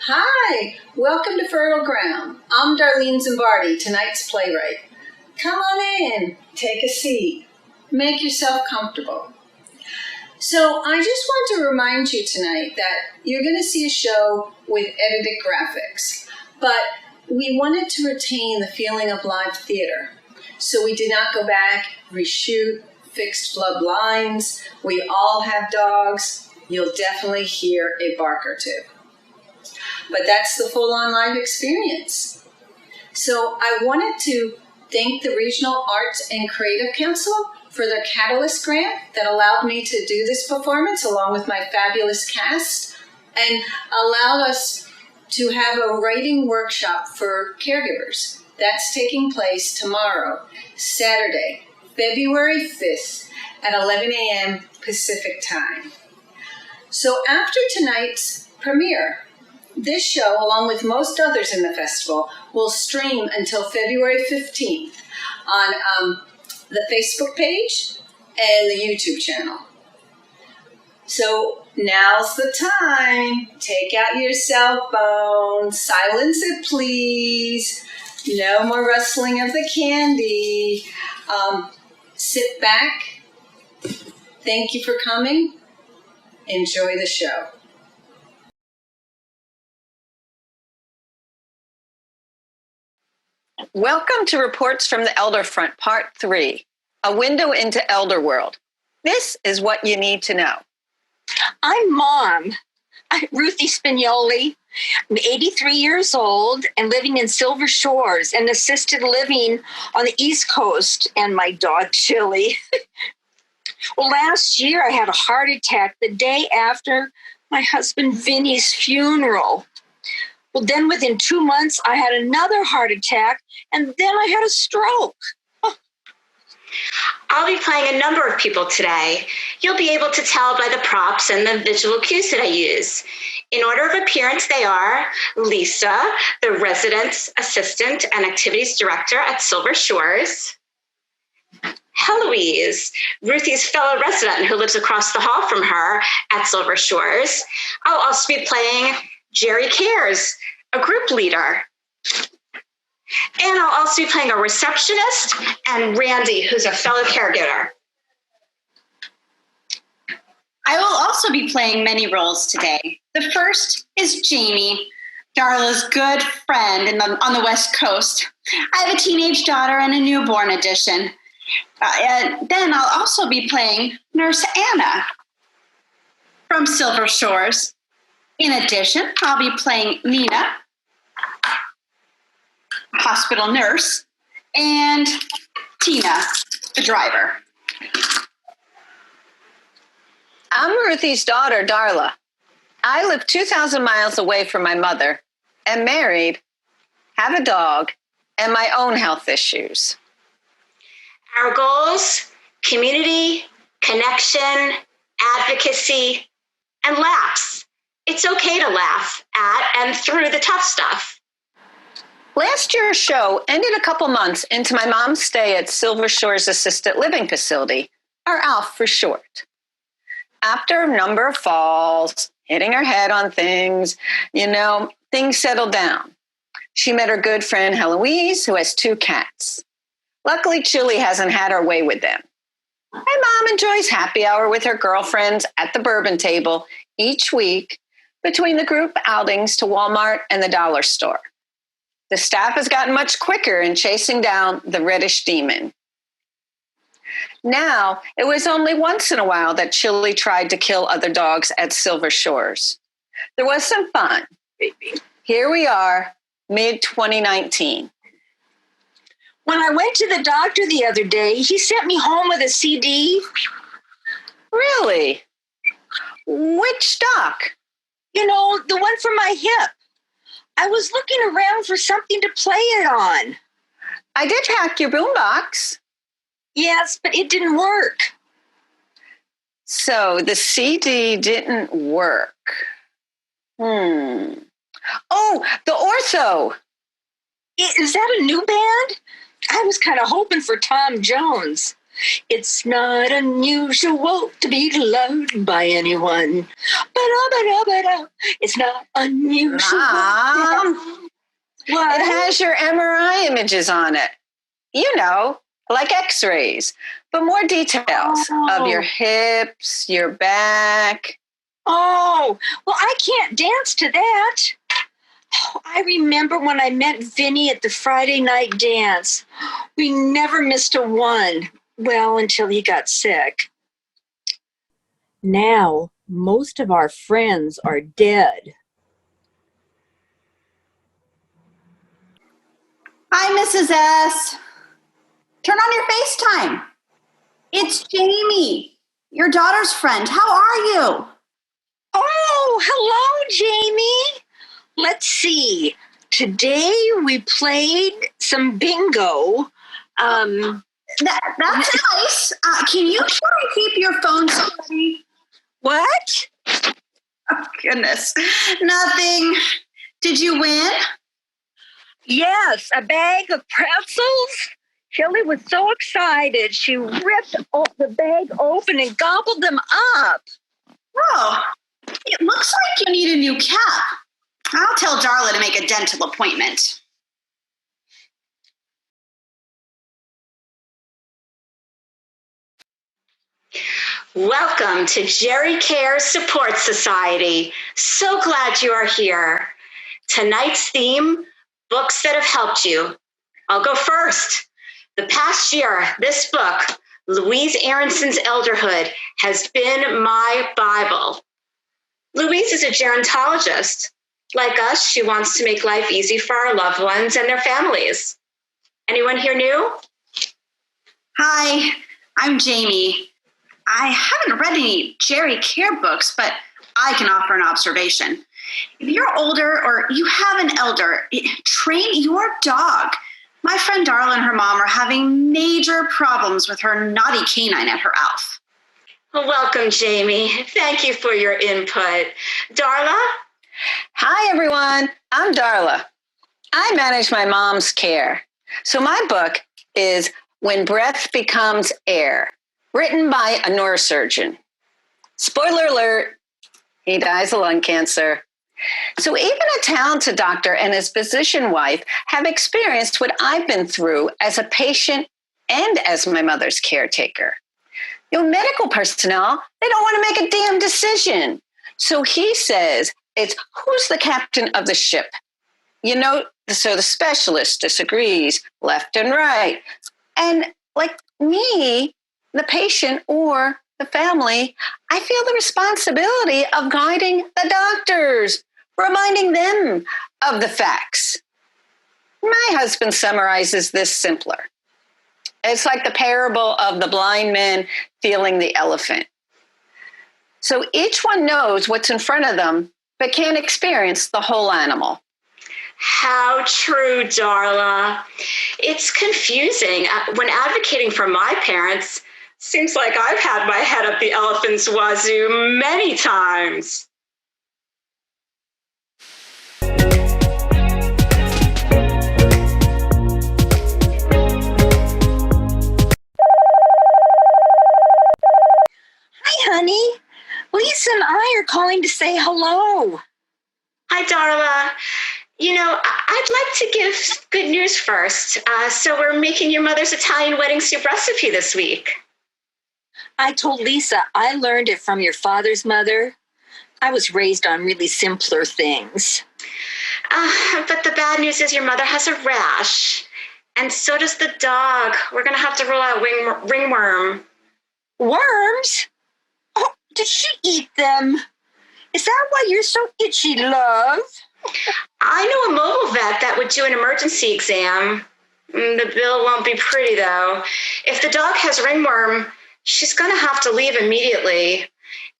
Hi, welcome to Fertile Ground. I'm Darlene Zimbardi, tonight's playwright. Come on in, take a seat, make yourself comfortable. So I just want to remind you tonight that you're going to see a show with edited graphics, but we wanted to retain the feeling of live theater. So we did not go back, reshoot, fixed flub lines. We all have dogs. You'll definitely hear a bark or two. But that's the full-on live experience. So I wanted to thank the Regional Arts and Creative Council for their Catalyst grant that allowed me to do this performance along with my fabulous cast and allowed us to have a writing workshop for caregivers. That's taking place tomorrow, Saturday, February 5th at 11 a.m. Pacific time. So after tonight's premiere, this show, along with most others in the festival, will stream until February 15th on the Facebook page and the YouTube channel. So now's the time. Take out your cell phone. Silence it, please. No more rustling of the candy. Sit back. Thank you for coming. Enjoy the show. Welcome to Reports from the Elder Front, Part 3, a window into Elder World. This is what you need to know. I'm Mom. I'm Ruthie Spignoli. I'm 83 years old and living in Silver Shores and assisted living on the East Coast, and my dog, Chili. Well, last year I had a heart attack the day after my husband Vinny's funeral. Well, then within 2 months, I had another heart attack, and then I had a stroke. I'll be playing a number of people today. You'll be able to tell by the props and the visual cues that I use. In order of appearance, they are Lisa, the residence assistant and activities director at Silver Shores. Heloise, Ruthie's fellow resident who lives across the hall from her at Silver Shores. I'll also be playing Jerry Cares, a group leader. And I'll also be playing a receptionist and Randy, who's a fellow caregiver. I will also be playing many roles today. The first is Jamie, Darla's good friend on the West Coast. I have a teenage daughter and a newborn addition. And then I'll also be playing Nurse Anna from Silver Shores. In addition, I'll be playing Nina, hospital nurse, and Tina, the driver. I'm Ruthie's daughter, Darla. I live 2,000 miles away from my mother, am married, have a dog, and my own health issues. Our goals: community, connection, advocacy, and laughs. It's okay to laugh at and through the tough stuff. Last year's show ended a couple months into my mom's stay at Silver Shores Assisted Living Facility, or ALF for short. After a number of falls, hitting her head on things, things settled down. She met her good friend Heloise, who has 2 cats. Luckily, Chili hasn't had her way with them. My mom enjoys happy hour with her girlfriends at the bourbon table each week between the group outings to Walmart and the dollar store. The staff has gotten much quicker in chasing down the reddish demon. Now, it was only once in a while that Chili tried to kill other dogs at Silver Shores. There was some fun. Here we are, mid-2019. When I went to the doctor the other day, he sent me home with a CD. Really? Which doc? The one for my hip. I was looking around for something to play it on. I did hack your boombox. Yes, but it didn't work. So the CD didn't work. Oh, the Ortho. Is that a new band? I was kind of hoping for Tom Jones. It's not unusual to be loved by anyone, but It's not unusual. Mom, What? it has your MRI images on it. You know, like x-rays, but more details of your hips, your back. Oh, well, I can't dance to that. Oh, I remember when I met Vinny at the Friday night dance. We never missed a one. Well, until he got sick. Now, most of our friends are dead. Hi, Mrs. S. Turn on your FaceTime. It's Jamie, your daughter's friend. How are you? Oh, hello, Jamie. Let's see. Today we played some bingo. That's nice. Can you try to keep your phone steady? What? Oh, goodness. Nothing. Did you win? Yes, a bag of pretzels. Shelley was so excited. She ripped the bag open and gobbled them up. Oh, it looks like you need a new cap. I'll tell Darla to make a dental appointment. Welcome to Jerry Cares Support Society. So glad you are here. Tonight's theme, books that have helped you. I'll go first. The past year, this book, Louise Aronson's Elderhood, has been my Bible. Louise is a gerontologist. Like us, she wants to make life easy for our loved ones and their families. Anyone here new? Hi, I'm Jamie. I haven't read any Jerry Care books, but I can offer an observation. If you're older or you have an elder, train your dog. My friend Darla and her mom are having major problems with her naughty canine at her Alf. Well, welcome, Jamie. Thank you for your input. Darla? Hi, everyone. I'm Darla. I manage my mom's care. So my book is When Breath Becomes Air, written by a neurosurgeon. Spoiler alert, he dies of lung cancer. So even a talented doctor and his physician wife have experienced what I've been through as a patient and as my mother's caretaker. Medical personnel, they don't want to make a damn decision. So he says, it's who's the captain of the ship? So the specialist disagrees left and right. And like me, the patient or the family, I feel the responsibility of guiding the doctors, reminding them of the facts. My husband summarizes this simpler. It's like the parable of the blind man feeling the elephant. So each one knows what's in front of them, but can't experience the whole animal. How true, Darla. It's confusing. When advocating for my parents, seems like I've had my head up the elephant's wazoo many times. Hi, honey. Lisa and I are calling to say hello. Hi, Darla. I'd like to give good news first. So we're making your mother's Italian wedding soup recipe this week. I told Lisa I learned it from your father's mother. I was raised on really simpler things. But the bad news is your mother has a rash. And so does the dog. We're going to have to rule out ringworm. Worms? Oh, did she eat them? Is that why you're so itchy, love? I know a mobile vet that would do an emergency exam. The bill won't be pretty, though. If the dog has ringworm, she's going to have to leave immediately.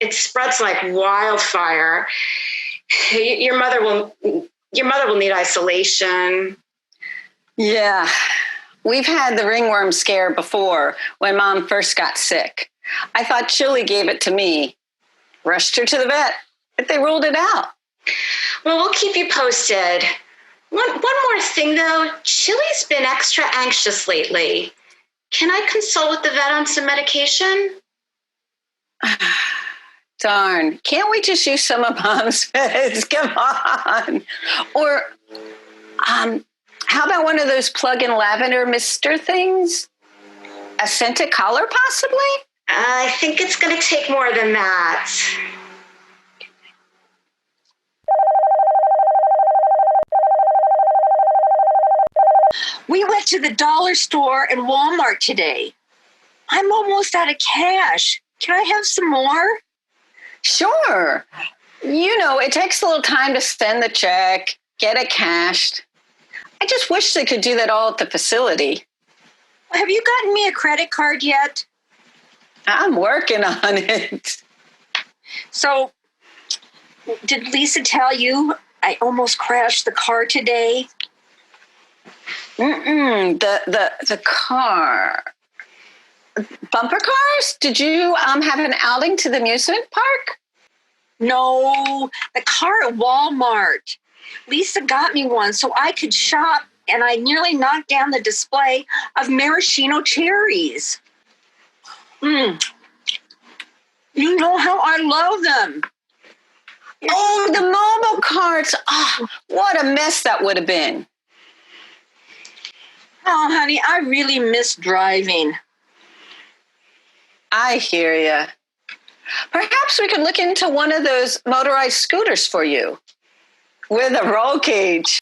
It spreads like wildfire. Your mother will need isolation. Yeah, we've had the ringworm scare before when Mom first got sick. I thought Chili gave it to me. Rushed her to the vet, but they ruled it out. Well, we'll keep you posted. One more thing, though. Chili's been extra anxious lately. Can I consult with the vet on some medication? Darn, can't we just use some of Mom's fizz? Come on. Or how about one of those plug-in lavender mister things? A scented collar, possibly? I think it's going to take more than that. We went to the dollar store and Walmart today. I'm almost out of cash. Can I have some more? Sure. You know, it takes a little time to send the check, get it cashed. I just wish they could do that all at the facility. Have you gotten me a credit card yet? I'm working on it. So, did Lisa tell you I almost crashed the car today? The car. Bumper cars? Did you have an outing to the amusement park? No, the car at Walmart. Lisa got me one so I could shop, and I nearly knocked down the display of maraschino cherries. You know how I love them. Oh, the mobile carts. Oh, what a mess that would have been. Oh, honey, I really miss driving. I hear you. Perhaps we could look into one of those motorized scooters for you with a roll cage.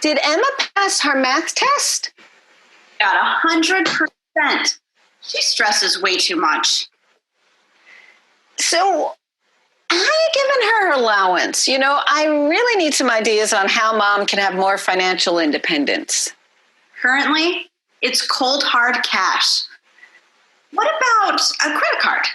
Did Emma pass her math test? Got 100%. She stresses way too much. So, how are you giving her allowance? You know, I really need some ideas on how Mom can have more financial independence. Currently, it's cold hard cash. What about a credit card?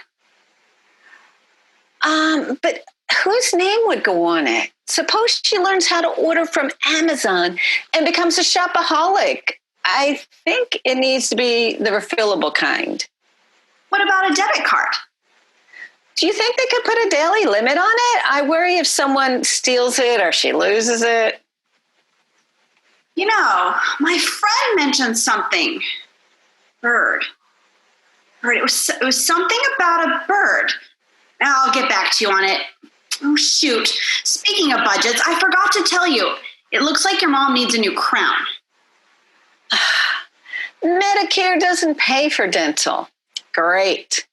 But whose name would go on it? Suppose she learns how to order from Amazon and becomes a shopaholic. I think it needs to be the refillable kind. What about a debit card? Do you think they could put a daily limit on it? I worry if someone steals it or she loses it. You know, my friend mentioned something. Bird. It was something about a bird. I'll get back to you on it. Oh, shoot. Speaking of budgets, I forgot to tell you. It looks like your mom needs a new crown. Medicare doesn't pay for dental. Great.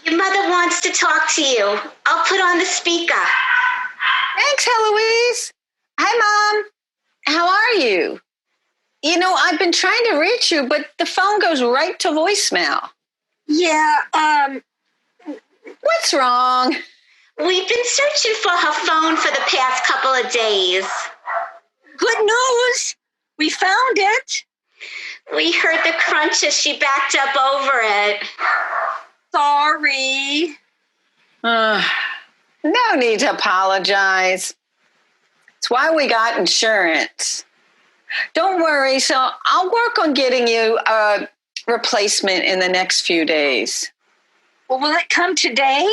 Your mother wants to talk to you. I'll put on the speaker. Thanks, Heloise. Hi, Mom. How are you? You know, I've been trying to reach you, but the phone goes right to voicemail. Yeah, What's wrong? We've been searching for her phone for the past couple of days. good news. We found it. We heard the crunch as she backed up over it. Sorry. No need to apologize. It's why we got insurance. Don't worry. So I'll work on getting you a replacement in the next few days. Well, will it come today?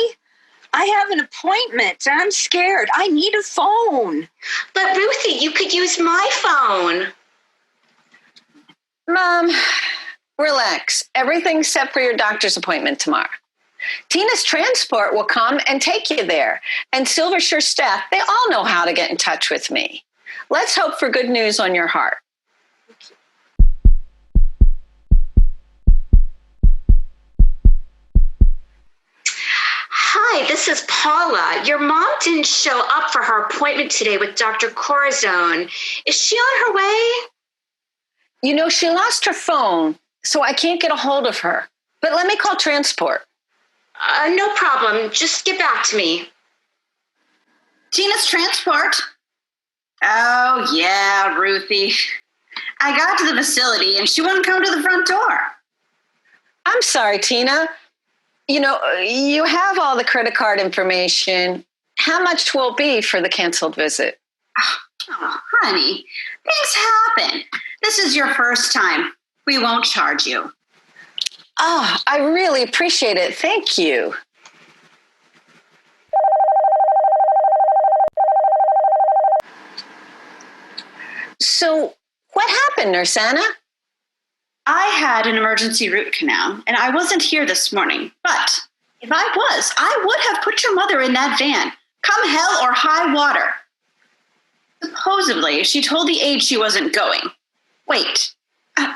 I have an appointment and I'm scared. I need a phone. But Ruthie, you could use my phone. Mom, relax. Everything's set for your doctor's appointment tomorrow. Tina's transport will come and take you there. And Silvershire staff, they all know how to get in touch with me. Let's hope for good news on your heart. Hi, this is Paula. Your mom didn't show up for her appointment today with Dr. Corazon. Is she on her way? You know, she lost her phone, so I can't get a hold of her. But let me call transport. No problem. Just get back to me. Tina's transport. Oh, yeah, Ruthie. I got to the facility and she wouldn't come to the front door. I'm sorry, Tina. You know, you have all the credit card information. How much will it be for the canceled visit? Oh, honey, things happen. This is your first time. We won't charge you. Oh, I really appreciate it. Thank you. So what happened, Nurse Anna? I had an emergency root canal, and I wasn't here this morning. But if I was, I would have put your mother in that van, come hell or high water. Supposedly, she told the aide she wasn't going. Wait,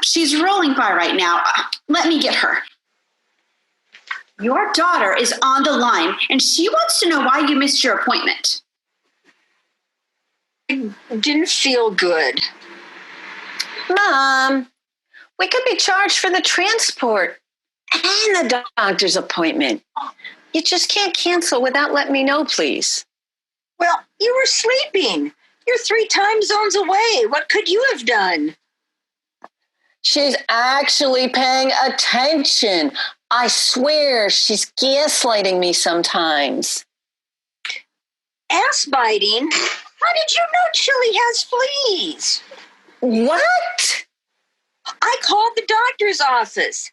she's rolling by right now. Let me get her. Your daughter is on the line, and she wants to know why you missed your appointment. I didn't feel good. Mom, we could be charged for the transport and the doctor's appointment. You just can't cancel without letting me know, please. Well, you were sleeping. You're 3 time zones away. What could you have done? She's actually paying attention. I swear she's gaslighting me sometimes. Ass biting? How did you know Chili has fleas? What? I called the doctor's office,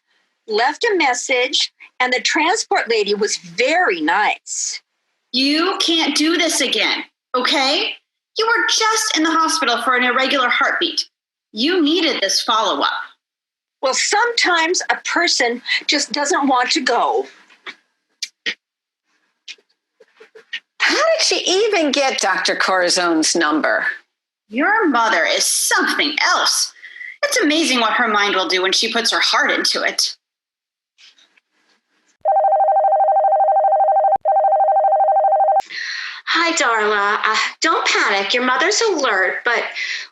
left a message, and the transport lady was very nice. You can't do this again, okay? You were just in the hospital for an irregular heartbeat. You needed this follow-up. Well, sometimes a person just doesn't want to go. How did she even get Dr. Corzone's number? Your mother is something else. It's amazing what her mind will do when she puts her heart into it. Hi, Darla. Don't panic. Your mother's alert, but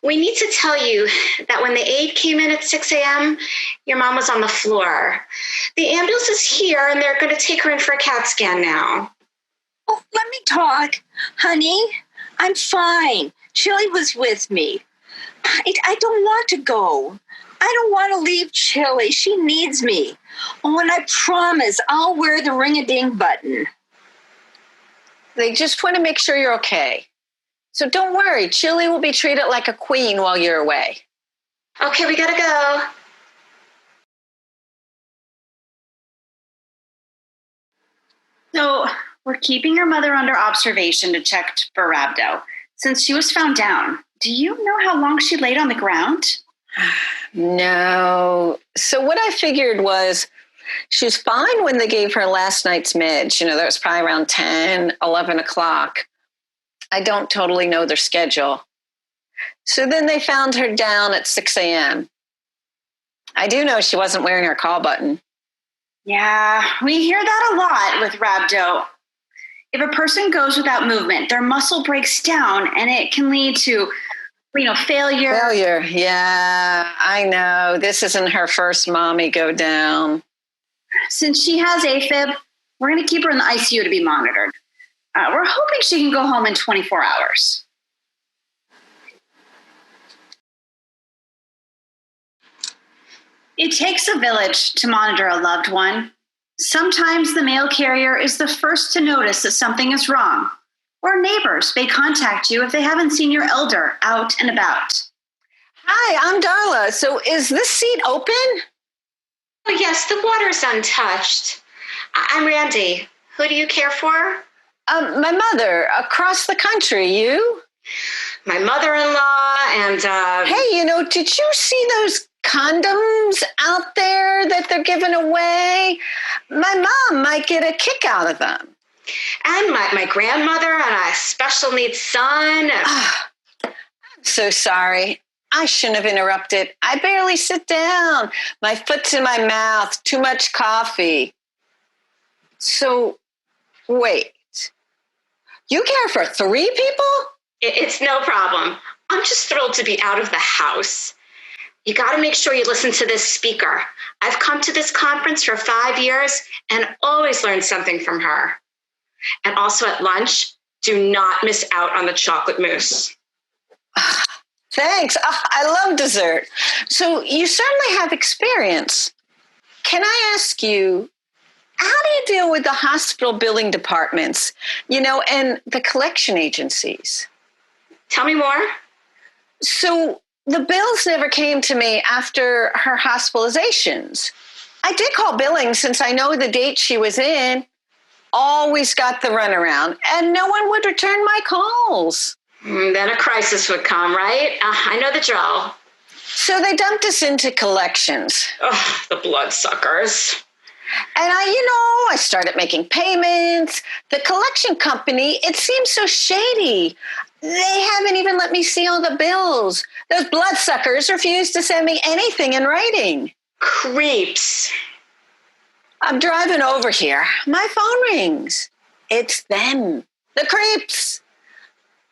we need to tell you that when the aide came in at 6 a.m., your mom was on the floor. The ambulance is here, and they're going to take her in for a CAT scan now. Oh, let me talk. Honey, I'm fine. Chili was with me. I don't want to go. I don't want to leave Chili. She needs me. Oh, and I promise I'll wear the ring-a-ding button. They just want to make sure you're okay. So don't worry, Chili will be treated like a queen while you're away. Okay, we gotta go. So we're keeping your mother under observation to check for rhabdo. Since she was found down, do you know how long she laid on the ground? No. So what I figured was she was fine when they gave her last night's meds. That was probably around 10, 11 o'clock. I don't totally know their schedule. So then they found her down at 6 a.m. I do know she wasn't wearing her call button. Yeah, we hear that a lot with rhabdo. If a person goes without movement, their muscle breaks down and it can lead to, failure. Failure, yeah, I know. This isn't her first mommy go down. Since she has AFib, we're going to keep her in the ICU to be monitored. We're hoping she can go home in 24 hours. It takes a village to monitor a loved one. Sometimes the mail carrier is the first to notice that something is wrong, or neighbors may contact you if they haven't seen your elder out and about. Hi, I'm Darla. So is this seat open? Oh, yes, the water's untouched. I'm Randy. Who do you care for? My mother, across the country. You? My mother-in-law and, Hey, did you see those condoms out there that they're giving away? My mom might get a kick out of them. And my grandmother and a special needs son. I'm so sorry. I shouldn't have interrupted. I barely sit down. My foot's in my mouth. Too much coffee. So, wait. You care for 3 people? It's no problem. I'm just thrilled to be out of the house. You got to make sure you listen to this speaker. I've come to this conference for 5 years and always learned something from her. And also at lunch, do not miss out on the chocolate mousse. Thanks. I love dessert. So you certainly have experience. Can I ask you, how do you deal with the hospital billing departments, and the collection agencies? Tell me more. So the bills never came to me after her hospitalizations. I did call billing since I know the date she was in. Always got the runaround, and no one would return my calls. Then a crisis would come, right? I know the drill. So they dumped us into collections. Ugh, the bloodsuckers. And I started making payments. The collection company, it seems so shady. They haven't even let me see all the bills. Those bloodsuckers refuse to send me anything in writing. Creeps. I'm driving over here. My phone rings. It's them, the creeps.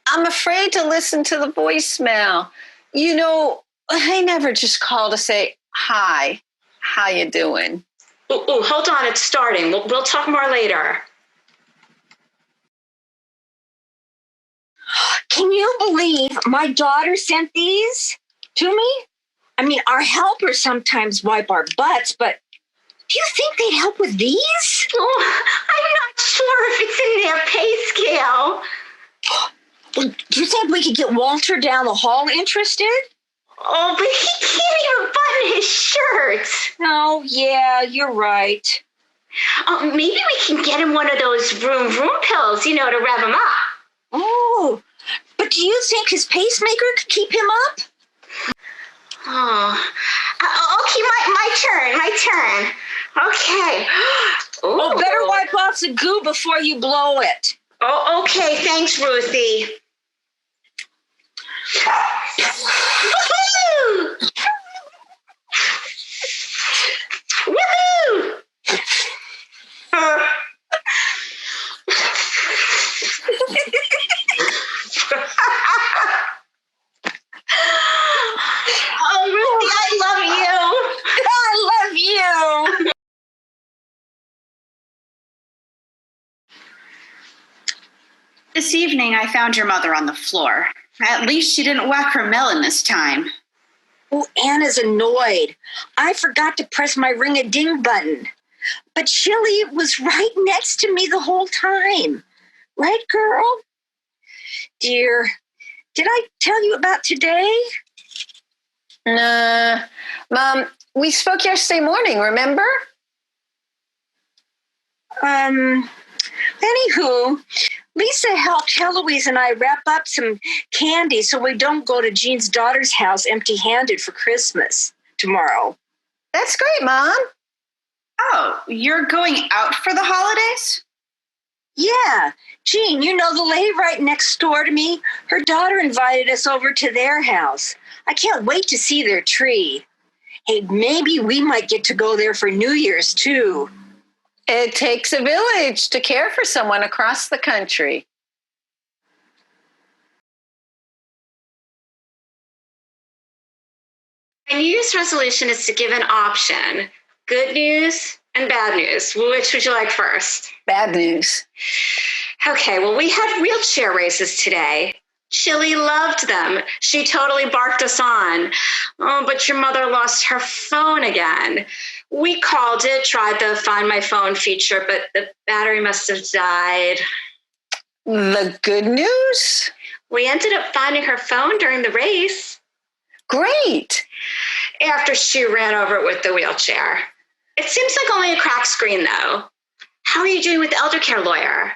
I'm afraid to listen to the voicemail. They never just call to say, hi, how you doing? Ooh, hold on, it's starting. We'll talk more later. Can you believe my daughter sent these to me? I mean, our helpers sometimes wipe our butts, but do you think they'd help with these? Oh, I'm not sure if it's in their pay scale. Do you think we could get Walter down the hall interested? Oh, but he can't even button his shirt. Oh, yeah, you're right. Oh, maybe we can get him one of those vroom pills, to rev him up. Oh, but do you think his pacemaker could keep him up? Oh, okay, my turn. Okay. Ooh. Oh, better wipe off the goo before you blow it. Oh, okay, thanks, Ruthie. Woohoo! Woohoo! Oh, Ruthie, I love you. I love you. This evening, I found your mother on the floor. At least she didn't whack her melon this time. Oh, Anna's annoyed. I forgot to press my ring-a-ding button. But Chili was right next to me the whole time. Right, girl? Dear, did I tell you about today? Nah. Mom, we spoke yesterday morning, remember? Anywho, Lisa helped Heloise and I wrap up some candy so we don't go to Jean's daughter's house empty-handed for Christmas tomorrow. That's great, Mom. Oh, you're going out for the holidays? Yeah, Jean, the lady right next door to me? Her daughter invited us over to their house. I can't wait to see their tree. Hey, maybe we might get to go there for New Year's, too. It takes a village to care for someone across the country. My New Year's resolution is to give an option. Good news and bad news. Which would you like first? Bad news. Okay, well, we had wheelchair races today. Chili loved them. She totally barked us on. Oh, but your mother lost her phone again. We called it, tried the Find My Phone feature, but the battery must have died. The good news? We ended up finding her phone during the race. Great. After she ran over it with the wheelchair. It seems like only a cracked screen, though. How are you doing with the elder care lawyer?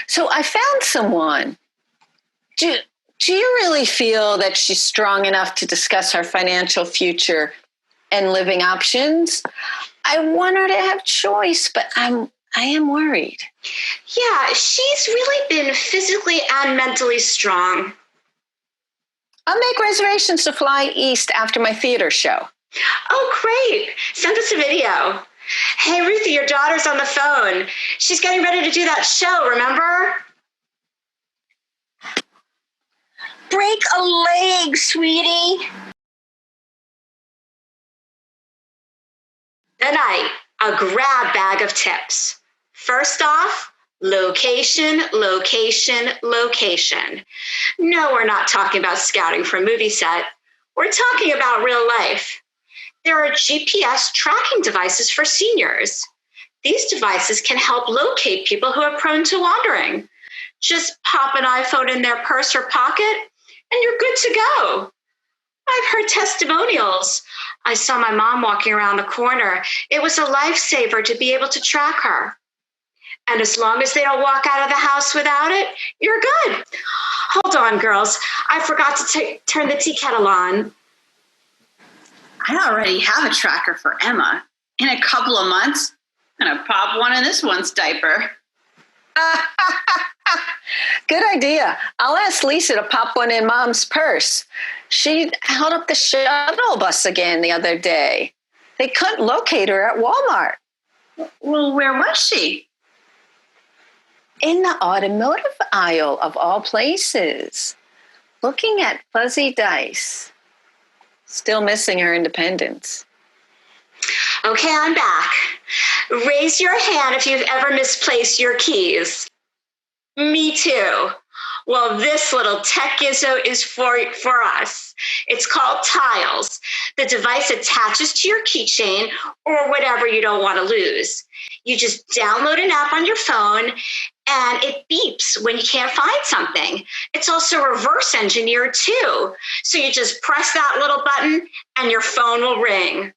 So I found someone. Do you really feel that she's strong enough to discuss her financial future and living options? I want her to have choice, but I am worried. Yeah, she's really been physically and mentally strong. I'll make reservations to fly east after my theater show. Oh, great. Send us a video. Hey, Ruthie, your daughter's on the phone. She's getting ready to do that show, remember? Break a leg, sweetie. Tonight, a grab bag of tips. First off, location, location, location. No, we're not talking about scouting for a movie set. We're talking about real life. There are GPS tracking devices for seniors. These devices can help locate people who are prone to wandering. Just pop an iPhone in their purse or pocket, and you're good to go. I've heard testimonials. I saw my mom walking around the corner. It was a lifesaver to be able to track her. And as long as they don't walk out of the house without it, you're good. Hold on, girls. I forgot to turn the tea kettle on. I already have a tracker for Emma. In a couple of months, I'm going to pop one in this one's diaper. Good idea. I'll ask Lisa to pop one in Mom's purse. She held up the shuttle bus again the other day. They couldn't locate her at Walmart. Well, where was she? In the automotive aisle of all places, looking at fuzzy dice. Still missing her independence. Okay, I'm back. Raise your hand if you've ever misplaced your keys. Me too. Well, this little tech gizmo is for us. It's called Tiles. The device attaches to your keychain or whatever you don't want to lose. You just download an app on your phone and it beeps when you can't find something. It's also reverse engineered too. So you just press that little button and your phone will ring.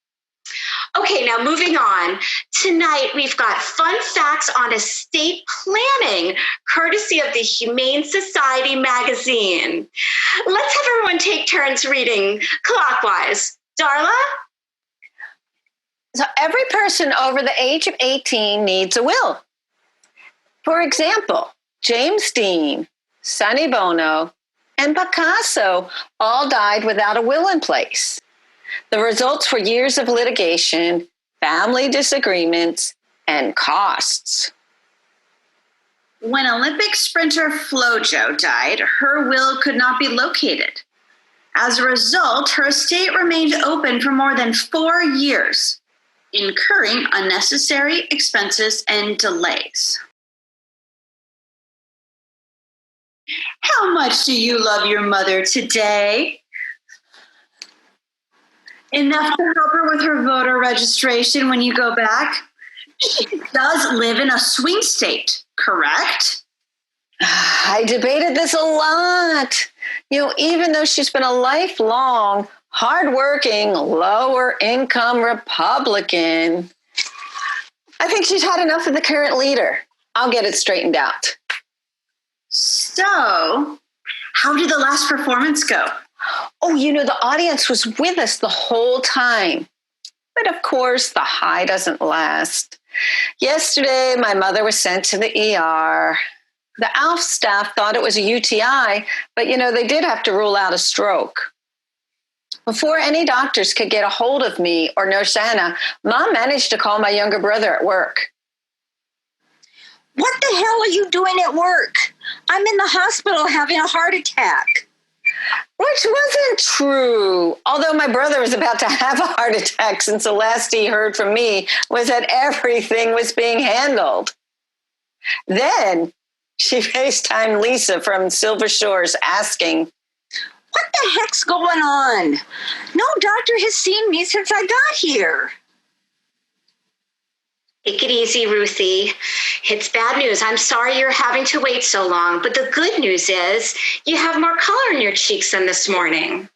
Okay, now moving on. Tonight, we've got fun facts on estate planning, courtesy of the Humane Society magazine. Let's have everyone take turns reading clockwise. Darla? So every person over the age of 18 needs a will. For example, James Dean, Sonny Bono, and Picasso all died without a will in place. The results were years of litigation, family disagreements, and costs. When Olympic sprinter Flojo died, her will could not be located. As a result, her estate remained open for more than 4 years, incurring unnecessary expenses and delays. How much do you love your mother today? Enough to help her with her voter registration when you go back? She does live in a swing state, correct? I debated this a lot. Even though she's been a lifelong, hardworking, lower income Republican, I think she's had enough of the current leader. I'll get it straightened out. So, how did the last performance go? Oh, the audience was with us the whole time. But of course, the high doesn't last. Yesterday, my mother was sent to the ER. The ALF staff thought it was a UTI, but they did have to rule out a stroke. Before any doctors could get a hold of me or Nurse Anna, Mom managed to call my younger brother at work. What the hell are you doing at work? I'm in the hospital having a heart attack. Which wasn't true. Although my brother was about to have a heart attack since the last he heard from me was that everything was being handled. Then she FaceTimed Lisa from Silver Shores asking, What the heck's going on? No doctor has seen me since I got here. Take it easy, Ruthie. It's bad news. I'm sorry you're having to wait so long, but the good news is you have more color in your cheeks than this morning.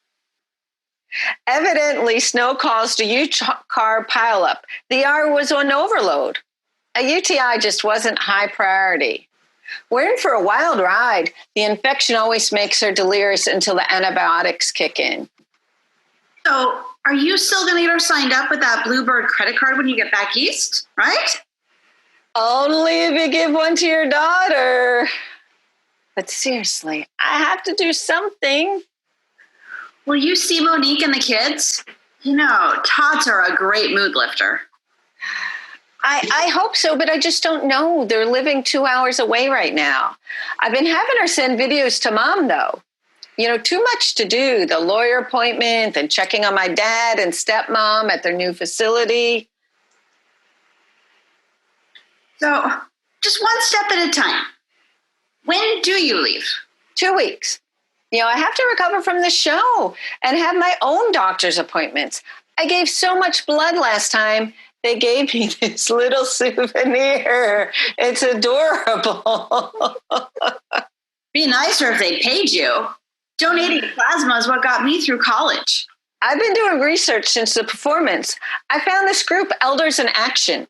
Evidently, snow caused a huge car pileup. The ER was on overload. A UTI just wasn't high priority. We're in for a wild ride. The infection always makes her delirious until the antibiotics kick in. So, are you still going to get her signed up with that Bluebird credit card when you get back east, right? Only if you give one to your daughter. But seriously, I have to do something. Will you see Monique and the kids? Tots are a great mood lifter. I hope so, but I just don't know. They're living 2 hours away right now. I've been having her send videos to Mom, though. Too much to do. The lawyer appointment and checking on my dad and stepmom at their new facility. So, just one step at a time. When do you leave? 2 weeks. I have to recover from the show and have my own doctor's appointments. I gave so much blood last time. They gave me this little souvenir. It's adorable. Be nicer if they paid you. Donating plasma is what got me through college. I've been doing research since the performance. I found this group, Elders in Action.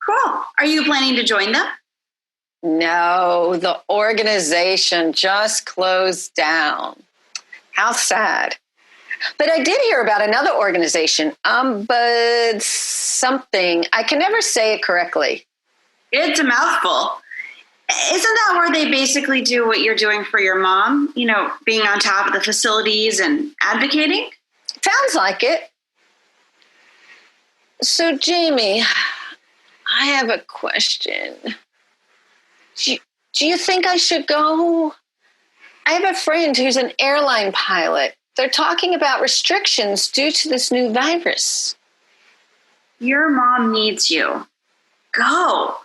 Cool. Are you planning to join them? No, the organization just closed down. How sad. But I did hear about another organization, but something. I can never say it correctly. It's a mouthful. Isn't that where they basically do what you're doing for your mom? You know, being on top of the facilities and advocating? Sounds like it. So, Jamie, I have a question. Do you think I should go? I have a friend who's an airline pilot. They're talking about restrictions due to this new virus. Your mom needs you. Go.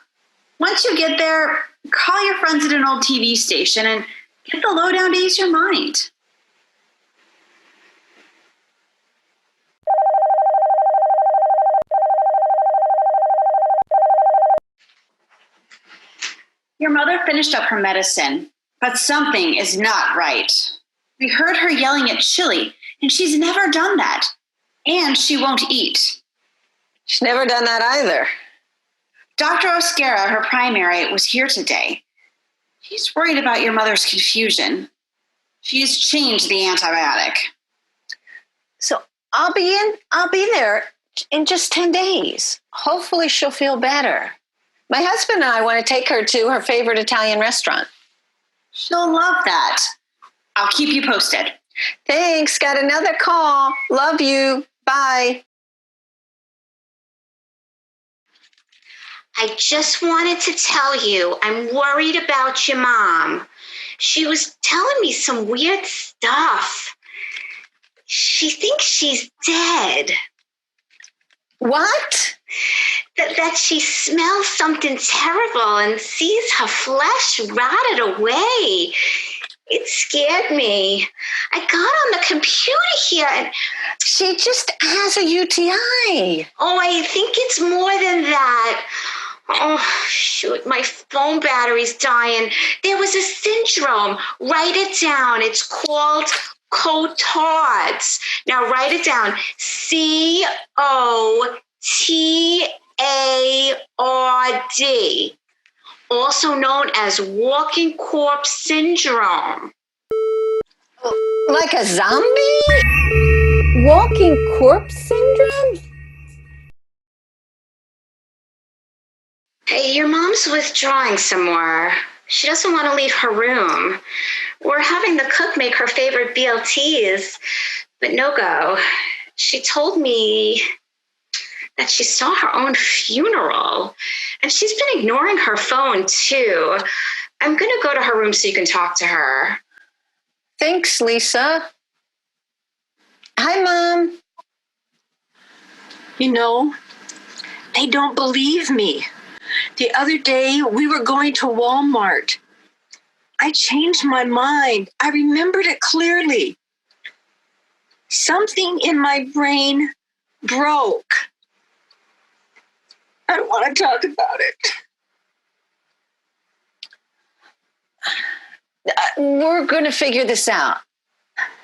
Once you get there, call your friends at an old TV station and get the lowdown to ease your mind. Your mother finished up her medicine, but something is not right. We heard her yelling at Chili, and she's never done that. And she won't eat. She's never done that either. Dr. Oscara, her primary, was here today. She's worried about your mother's confusion. She's changed the antibiotic. So I'll be there in just 10 days. Hopefully she'll feel better. My husband and I want to take her to her favorite Italian restaurant. She'll love that. I'll keep you posted. Thanks. Got another call. Love you. Bye. I just wanted to tell you, I'm worried about your mom. She was telling me some weird stuff. She thinks she's dead. What? That she smells something terrible and sees her flesh rotted away. It scared me. I got on the computer here and... She just has a UTI. Oh, I think it's more than that. Oh, shoot, my phone battery's dying. There was a syndrome. Write it down. It's called Cotard's. Now write it down. COTARD. Also known as walking corpse syndrome. Like a zombie? Walking corpse syndrome? Hey, your mom's withdrawing some more. She doesn't want to leave her room. We're having the cook make her favorite BLTs, but no go. She told me that she saw her own funeral, and she's been ignoring her phone too. I'm going to go to her room so you can talk to her. Thanks, Lisa. Hi, Mom. You know, they don't believe me. The other day, we were going to Walmart. I changed my mind. I remembered it clearly. Something in my brain broke. I don't want to talk about it. We're going to figure this out.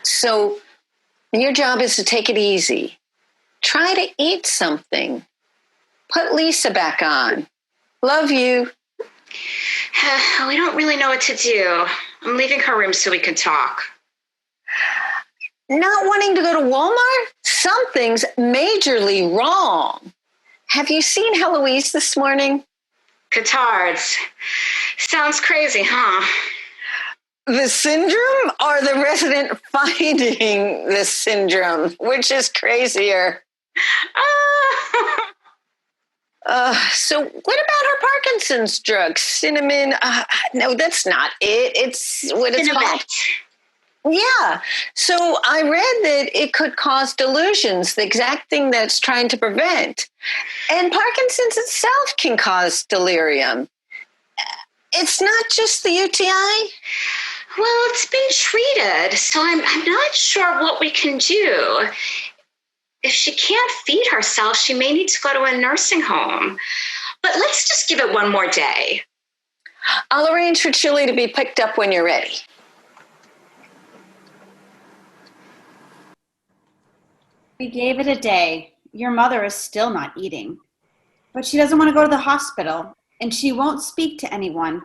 So your job is to take it easy. Try to eat something. Put Lisa back on. Love you. We don't really know what to do. I'm leaving her room so we can talk. Not wanting to go to Walmart? Something's majorly wrong. Have you seen Heloise this morning? Catards. Sounds crazy, huh? The syndrome or the resident finding the syndrome, which is crazier? So what about her Parkinson's drug? Cinnamon? No, that's not it. It's what it's called. Yeah. So I read that it could cause delusions, the exact thing that it's trying to prevent. And Parkinson's itself can cause delirium. It's not just the UTI? Well, it's been treated, so I'm not sure what we can do. If she can't feed herself, she may need to go to a nursing home. But let's just give it one more day. I'll arrange for Chili to be picked up when you're ready. We gave it a day. Your mother is still not eating. But she doesn't want to go to the hospital, and she won't speak to anyone.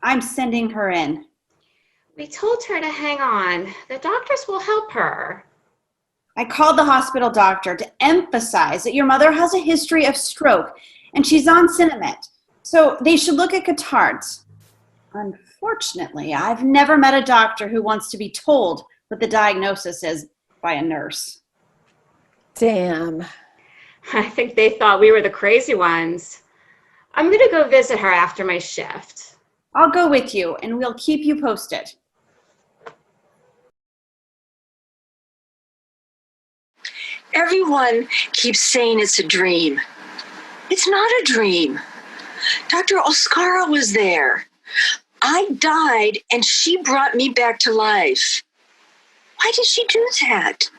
I'm sending her in. We told her to hang on. The doctors will help her. I called the hospital doctor to emphasize that your mother has a history of stroke and she's on Cinemet, so they should look at catarrhs. Unfortunately, I've never met a doctor who wants to be told what the diagnosis is by a nurse. Damn. I think they thought we were the crazy ones. I'm going to go visit her after my shift. I'll go with you and we'll keep you posted. Everyone keeps saying it's a dream. It's not a dream. Dr. Oscara was there. I died and she brought me back to life. Why did she do that?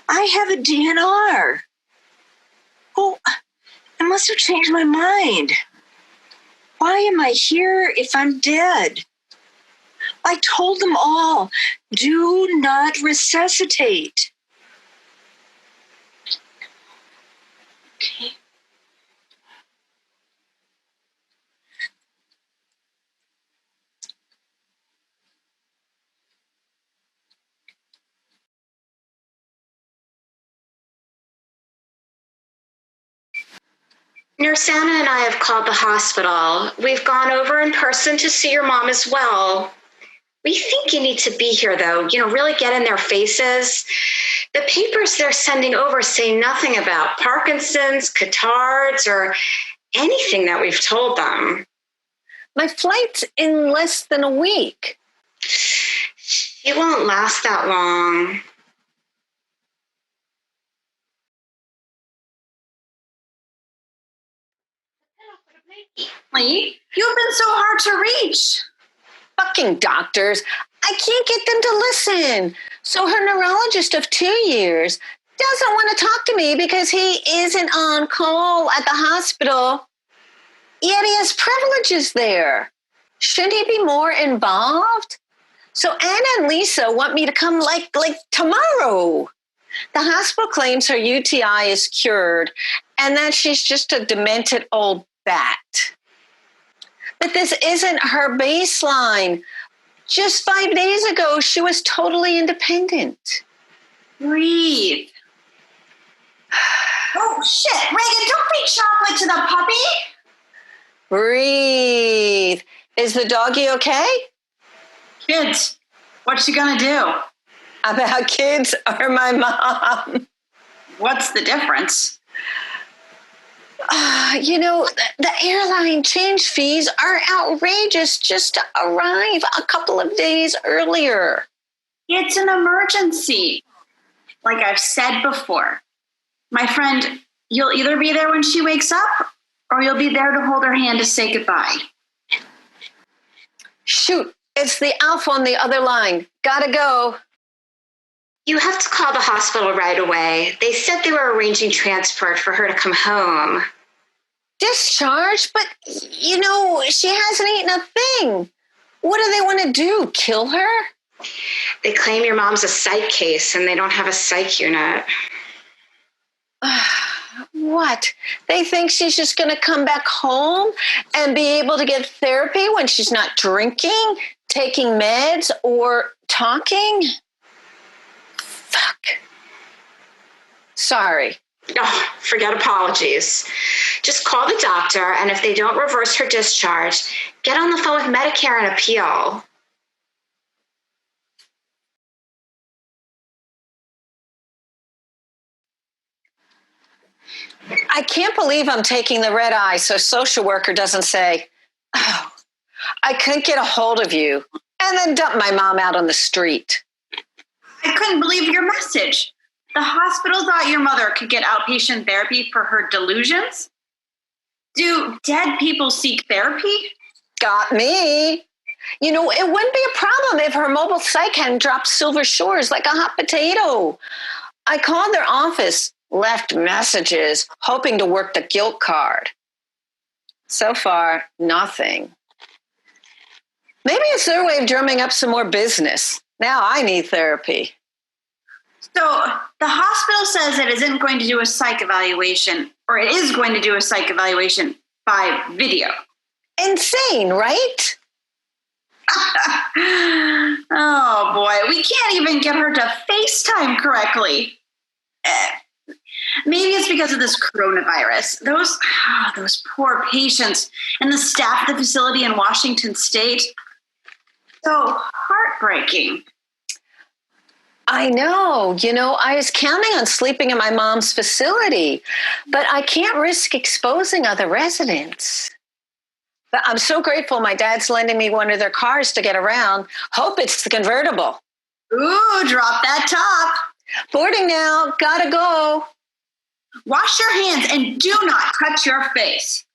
I have a DNR. Oh, I must have changed my mind. Why am I here if I'm dead? I told them all, do not resuscitate. Okay. Nurse Anna and I have called the hospital. We've gone over in person to see your mom as well. We think you need to be here, though. Really get in their faces. The papers they're sending over say nothing about Parkinson's, catarrhs, or anything that we've told them. My flight's in less than a week. It won't last that long. Lee, you've been so hard to reach. Fucking doctors. I can't get them to listen. So her neurologist of 2 years doesn't want to talk to me because he isn't on call at the hospital. Yet he has privileges there. Shouldn't he be more involved? So Anna and Lisa want me to come like tomorrow. The hospital claims her UTI is cured and that she's just a demented old bat. But this isn't her baseline. Just 5 days ago, she was totally independent. Breathe. Oh, shit. Reagan, don't feed chocolate to the puppy. Breathe. Is the doggy okay? Kids, what's she gonna do? About kids or my mom? What's the difference? The airline change fees are outrageous just to arrive a couple of days earlier. It's an emergency. Like I've said before, my friend, you'll either be there when she wakes up or you'll be there to hold her hand to say goodbye. Shoot, it's the Alpha on the other line. Gotta go. You have to call the hospital right away. They said they were arranging transport for her to come home. Discharged? But, she hasn't eaten a thing. What do they want to do, kill her? They claim your mom's a psych case and they don't have a psych unit. What? They think she's just going to come back home and be able to get therapy when she's not drinking, taking meds, or talking? Fuck. Sorry. Oh, forget apologies. Just call the doctor, and if they don't reverse her discharge, get on the phone with Medicare and appeal. I can't believe I'm taking the red eye so social worker doesn't say, "Oh, I couldn't get a hold of you," and then dump my mom out on the street. I couldn't believe your message. The hospital thought your mother could get outpatient therapy for her delusions? Do dead people seek therapy? Got me. It wouldn't be a problem if her mobile psych hadn't dropped Silver Shores like a hot potato. I called their office, left messages, hoping to work the guilt card. So far, nothing. Maybe it's their way of drumming up some more business. Now I need therapy. So the hospital says it isn't going to do a psych evaluation, or it is going to do a psych evaluation by video. Insane, right? Oh boy, we can't even get her to FaceTime correctly. Maybe it's because of this coronavirus. Those poor patients and the staff at the facility in Washington State. So heartbreaking. I know. I was counting on sleeping in my mom's facility, but I can't risk exposing other residents. But I'm so grateful my dad's lending me one of their cars to get around. Hope it's the convertible. Ooh, drop that top. Boarding now. Gotta go. Wash your hands and do not touch your face.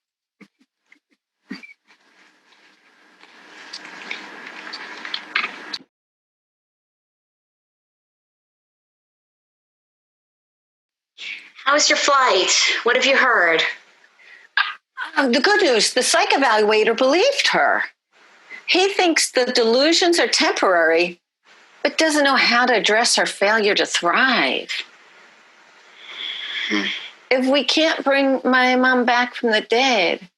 How was your flight? What have you heard? The good news, the psych evaluator believed her. He thinks the delusions are temporary, but doesn't know how to address her failure to thrive. If we can't bring my mom back from the dead,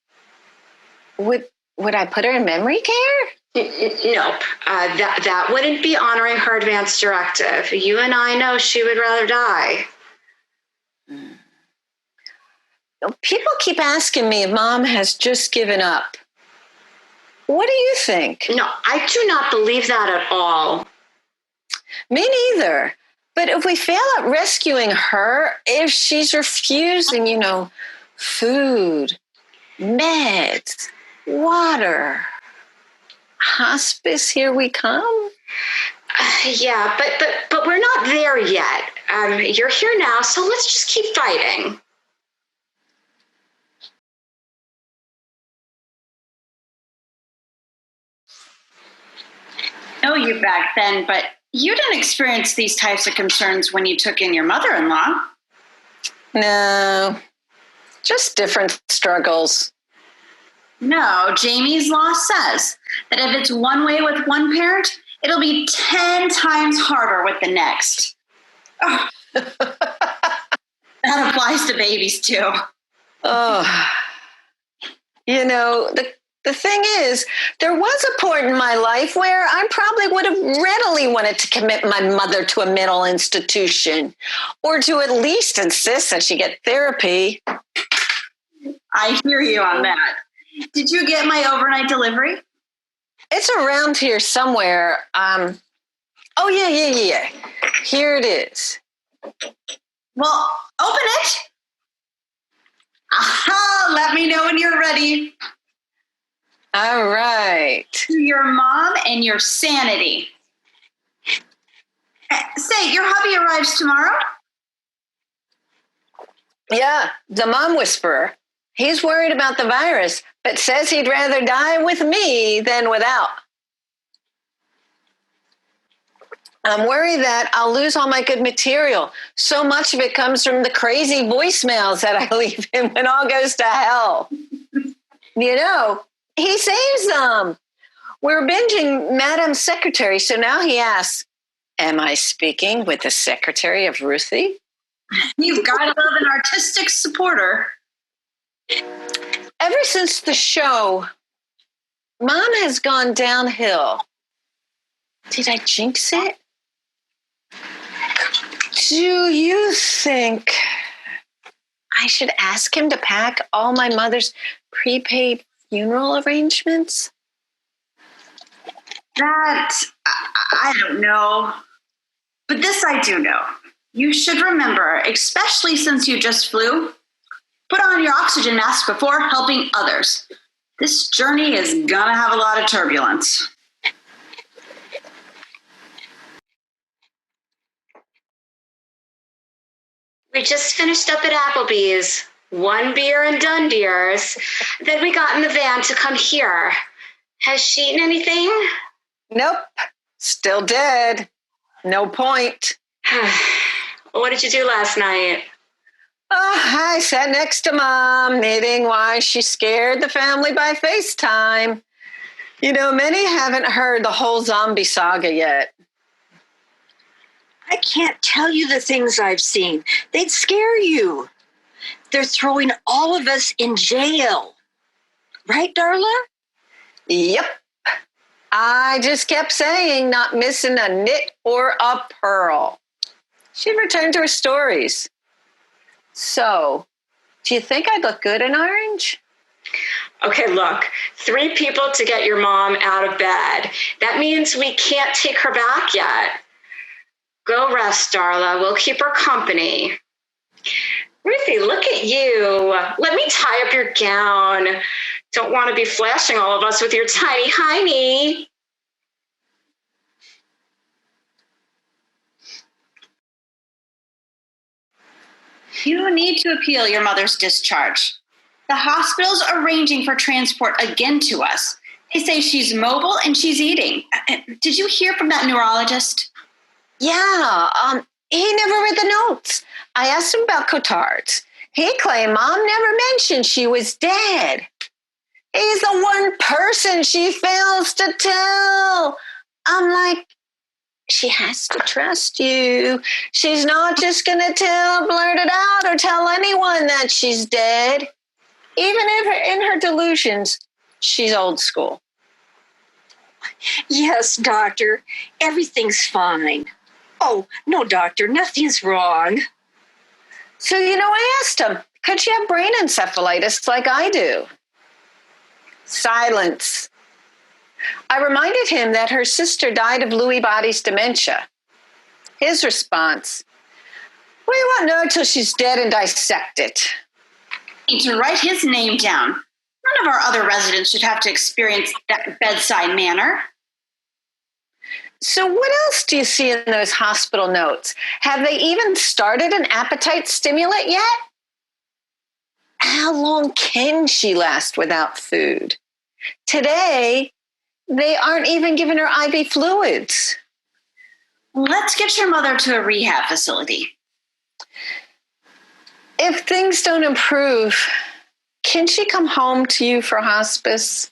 would I put her in memory care? Nope. That wouldn't be honoring her advance directive. You and I know she would rather die. People keep asking me if Mom has just given up. What do you think? No, I do not believe that at all. Me neither. But if we fail at rescuing her, if she's refusing, food, meds, water, hospice, here we come. Yeah, but we're not there yet. You're here now, so let's just keep fighting. I know you back then, but you didn't experience these types of concerns when you took in your mother-in-law. No, just different struggles. No, Jamie's law says that if it's one way with one parent, it'll be 10 times harder with the next. Oh. That applies to babies too. Oh, the thing is, there was a point in my life where I probably would have readily wanted to commit my mother to a mental institution, or to at least insist that she get therapy. I hear you on that. Did you get my overnight delivery? It's around here somewhere. Oh, yeah. Here it is. Well, open it. Aha, let me know when you're ready. All right. To your mom and your sanity. Say, your hubby arrives tomorrow? Yeah, the mom whisperer. He's worried about the virus, but says he'd rather die with me than without. I'm worried that I'll lose all my good material. So much of it comes from the crazy voicemails that I leave him when all goes to hell. He saves them. We're binging Madam Secretary, so now he asks, am I speaking with the secretary of Ruthie? You've got to love an artistic supporter. Ever since the show, Mom has gone downhill. Did I jinx it? Do you think I should ask him to pack all my mother's prepaid funeral arrangements? That, I don't know. But this I do know. You should remember, especially since you just flew, put on your oxygen mask before helping others. This journey is gonna have a lot of turbulence. We just finished up at Applebee's. 1 beer and done, dears. Then we got in the van to come here. Has she eaten anything? Nope. Still dead. No point. What did you do last night? I sat next to Mom, knitting while she scared the family by FaceTime. Many haven't heard the whole zombie saga yet. I can't tell you the things I've seen. They'd scare you. They're throwing all of us in jail. Right, Darla? Yep. I just kept saying, not missing a knit or a pearl. She returned to her stories. So, do you think I'd look good in orange? Okay, look, 3 people to get your mom out of bed. That means we can't take her back yet. Go rest, Darla. We'll keep her company. Ruthie, look at you. Let me tie up your gown. Don't want to be flashing all of us with your tiny hiney. You need to appeal your mother's discharge. The hospital's arranging for transport again to us. They say she's mobile and she's eating. Did you hear from that neurologist? Yeah, he never read the notes. I asked him about Cotards. He claimed Mom never mentioned she was dead. He's the one person she fails to tell. I'm like, she has to trust you. She's not just going to blurt it out or tell anyone that she's dead. Even if in her delusions, she's old school. Yes, doctor. Everything's fine. Oh, no, doctor. Nothing's wrong. So, I asked him, could she have brain encephalitis like I do? Silence. I reminded him that her sister died of Lewy body's dementia. His response, we won't know until she's dead and dissected. Need to write his name down. None of our other residents should have to experience that bedside manner. So what else do you see in those hospital notes? Have they even started an appetite stimulant yet? How long can she last without food? Today, they aren't even giving her IV fluids. Let's get your mother to a rehab facility. If things don't improve, can she come home to you for hospice?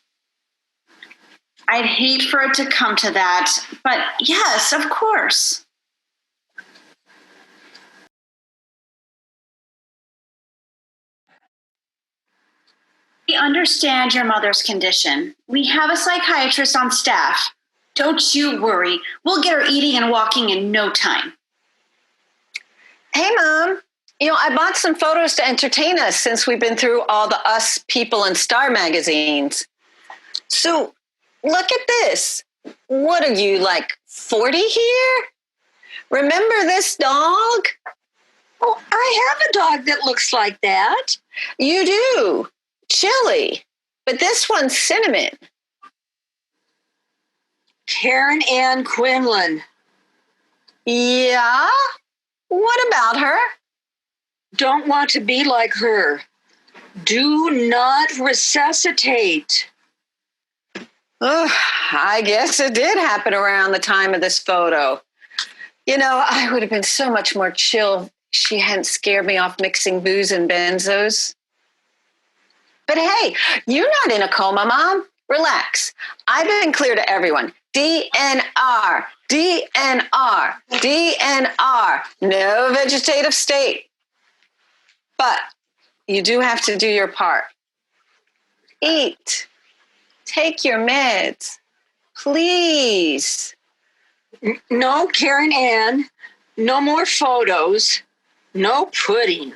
I'd hate for it to come to that, but yes, of course. We understand your mother's condition. We have a psychiatrist on staff. Don't you worry. We'll get her eating and walking in no time. Hey, Mom. I bought some photos to entertain us since we've been through all the Us, People, and Star magazines. So, look at this. What are you, like 40 here? Remember this dog? Oh, I have a dog that looks like that. You do. Chili. But this one's Cinnamon. Karen Ann Quinlan. Yeah? What about her? Don't want to be like her. Do not resuscitate. I guess it did happen around the time of this photo. I would have been so much more chill if she hadn't scared me off mixing booze and benzos. But hey, you're not in a coma, Mom. Relax. I've been clear to everyone. DNR, DNR, DNR. No vegetative state. But you do have to do your part. Eat. Take your meds. Please. No, Karen Ann. No more photos. No pudding.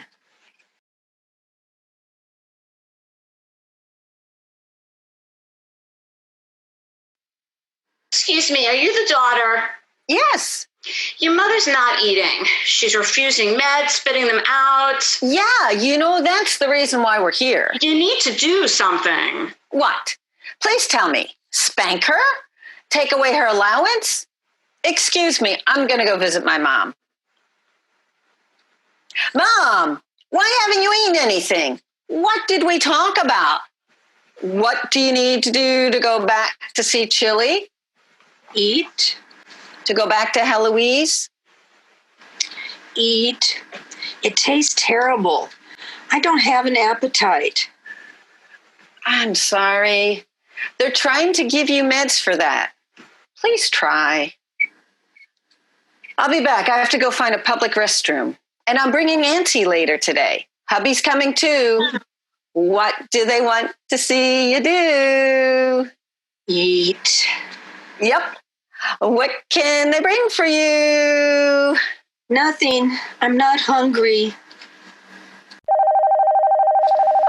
Excuse me, are you the daughter? Yes. Your mother's not eating. She's refusing meds, spitting them out. Yeah, that's the reason why we're here. You need to do something. What? Please tell me. Spank her? Take away her allowance? Excuse me, I'm going to go visit my mom. Mom, why haven't you eaten anything? What did we talk about? What do you need to do to go back to see Chili? Eat. To go back to Heloise? Eat. It tastes terrible. I don't have an appetite. I'm sorry. They're trying to give you meds for that. Please try. I'll be back. I have to go find a public restroom. And I'm bringing Auntie later today. Hubby's coming too. What do they want to see you do? Eat. Yep. What can I bring for you? Nothing. I'm not hungry.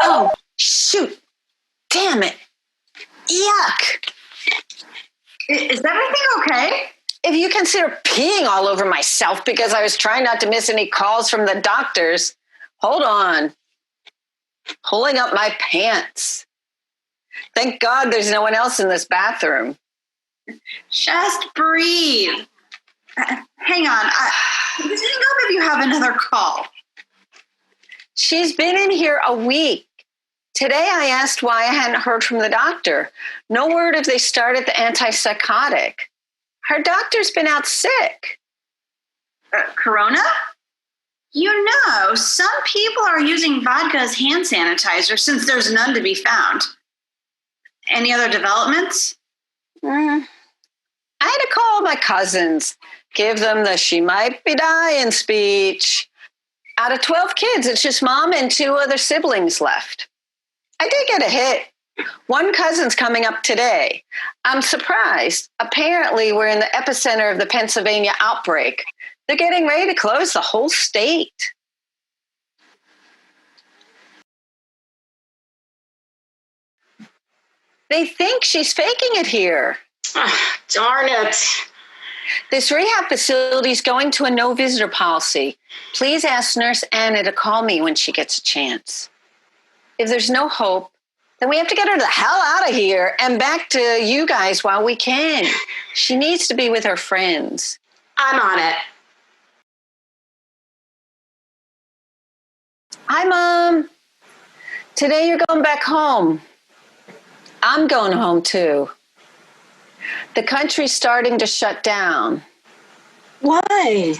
Oh, shoot. Damn it. Yuck. Is everything okay? If you consider peeing all over myself because I was trying not to miss any calls from the doctors, hold on. Pulling up my pants. Thank God there's no one else in this bathroom. Just breathe. Hang on. Just hang up if you have another call. She's been in here a week. Today I asked why I hadn't heard from the doctor. No word if they started the antipsychotic. Her doctor's been out sick. Corona? You know, some people are using vodka as hand sanitizer since there's none to be found. Any other developments? I had to call my cousins, give them the she might be dying speech. Out of 12 kids, it's just mom and 2 other siblings left. I did get a hit. One cousin's coming up today. I'm surprised. Apparently, we're in the epicenter of the Pennsylvania outbreak. They're getting ready to close the whole state. They think she's faking it here. Darn it. This rehab facility is going to a no visitor policy. Please ask Nurse Anna to call me when she gets a chance. If there's no hope, then we have to get her the hell out of here and back to you guys while we can. She needs to be with her friends. I'm on it. Hi, Mom. Today you're going back home. I'm going home too. The country's starting to shut down. Why?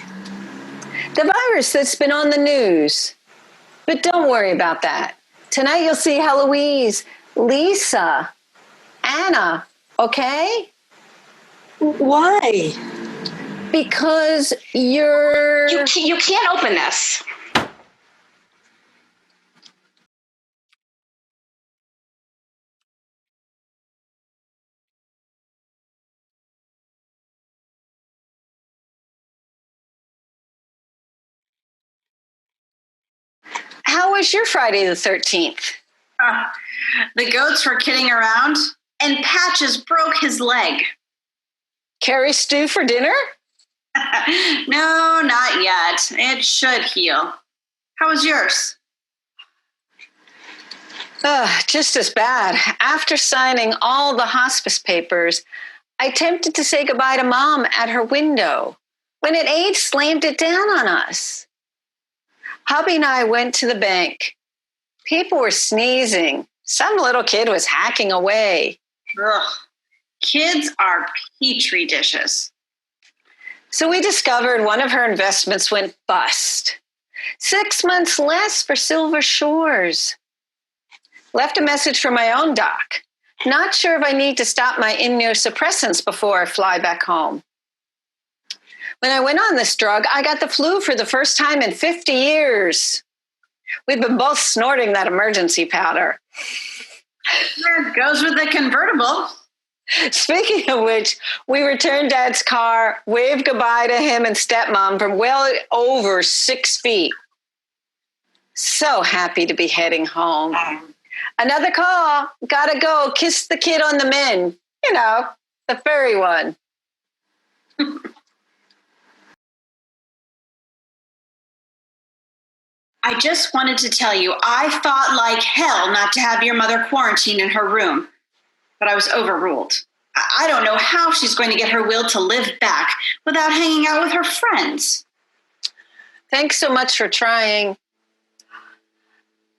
The virus that's been on the news. But don't worry about that. Tonight you'll see Heloise, Lisa, Anna, okay? Why? Because you're... You can't open this. How was your Friday the 13th? The goats were kidding around, and Patches broke his leg. Curry stew for dinner? No, not yet. It should heal. How was yours? Just as bad. After signing all the hospice papers, I attempted to say goodbye to Mom at her window when an aide slammed it down on us. Hubby and I went to the bank. People were sneezing. Some little kid was hacking away. Ugh. Kids are petri dishes. So we discovered one of her investments went bust. 6 months less for Silver Shores. Left a message for my own doc. Not sure if I need to stop my immunosuppressants before I fly back home. When I went on this drug, I got the flu for the first time in 50 years. We've been both snorting that emergency powder. There goes with the convertible. Speaking of which, we returned Dad's car, waved goodbye to him and stepmom from well over 6 feet. So happy to be heading home. Another call. Gotta go. Kiss the kid on the men. You know, the furry one. I just wanted to tell you, I fought like hell not to have your mother quarantined in her room, but I was overruled. I don't know how she's going to get her will to live back without hanging out with her friends. Thanks so much for trying.